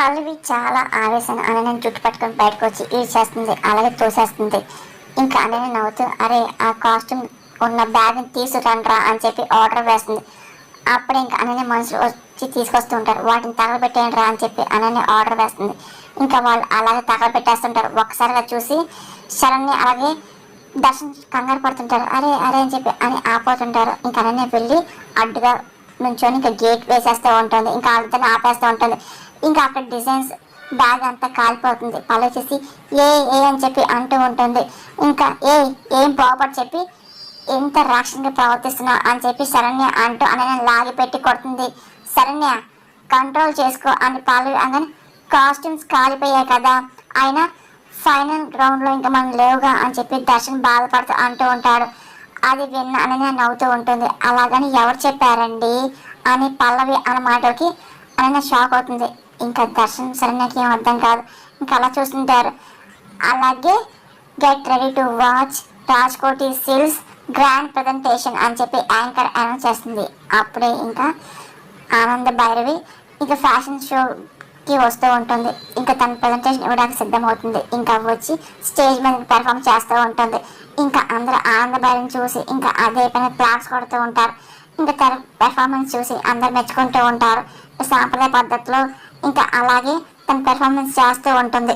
పల్లవి చాలా ఆవేశంగా అనన్యని జుట్టు పట్టుకొని బయటకు వచ్చి ఈడ్చేస్తుంది, అలాగే తోసేస్తుంది. ఇంకా అనన్య నవ్వుతూ అరే ఆ కాస్ట్యూమ్ ఉన్న బ్యాగ్ని తీసుకురండ్రా అని చెప్పి ఆర్డర్ వేస్తుంది. అప్పుడే ఇంకా అనన్య మనుషులు వచ్చి తీసుకొస్తూ ఉంటారు. వాటిని తగలబెట్టేయండి రా అని చెప్పి అనన్య ఆర్డర్ వేస్తుంది. ఇంకా వాళ్ళు అలాగే తగలబెట్టేస్తుంటారు. ఒక్కసారిగా చూసి శరణ్య అలాగే దర్శన్ కంగారు పడుతుంటారు. అరే అరే అని చెప్పి అని ఆపోతుంటారు. ఇంకా అనన్య వెళ్ళి అడ్డుగా నుంచొని ఇంకా గేట్ వేసేస్తూ ఉంటుంది. ఇంకా వాళ్ళతో ఆపేస్తూ ఉంటుంది. ఇంకా అక్కడ డిజైన్స్ బ్యాగ్ అంతా కాలిపోతుంది. పళ్ళు వచ్చేసి ఏ ఏ అని చెప్పి అంటూ ఉంటుంది. ఇంకా ఏం బాగుపడి చెప్పి ఎంత రాక్షసంగా ప్రవర్తిస్తున్నావు అని చెప్పి శరణ్య అంటూ అనన్య లాగి పెట్టి కొడుతుంది. శరణ్య కంట్రోల్ చేసుకో అని పల్లవి అనగానే కాస్ట్యూమ్స్ కాలిపోయాయి కదా, అయినా ఫైనల్ గ్రౌండ్లో ఇంకా మనం లేవుగా అని చెప్పి దర్శన్ బాధపడుతూ అంటూ ఉంటాడు. అది విన్న అనన్య నవ్వుతూ ఉంటుంది. అలాగని ఎవరు చెప్పారండి అని పల్లవి అన్న మాటకి అనన్య షాక్ అవుతుంది. ఇంకా దర్శన్ శరణ్యకి ఏం అర్థం కాదు. ఇంకా అలా చూస్తుంటారు. అలాగే get ready to watch Raj-Koti సిల్స్ grand presentation అని చెప్పి యాంకర్ అనౌన్స్ చేస్తుంది. అప్పుడే ఇంకా ఆనంద భైరవి ఇంకా ఫ్యాషన్ షోకి వస్తూ ఉంటుంది. ఇంకా తన ప్రజెంటేషన్ ఇవ్వడానికి సిద్ధమవుతుంది. ఇంకా వచ్చి స్టేజ్ మీద పెర్ఫామ్ చేస్తూ ఉంటుంది. ఇంకా అందరూ ఆనంద భైరవిని చూసి ఇంకా అదే పైన క్లాప్స్ కొడుతూ ఉంటారు. ఇంకా తన పెర్ఫార్మెన్స్ చూసి అందరు మెచ్చుకుంటూ ఉంటారు. సాంప్రదాయ పద్ధతిలో ఇంకా అలాగే తన పెర్ఫార్మెన్స్ చేస్తూ ఉంటుంది.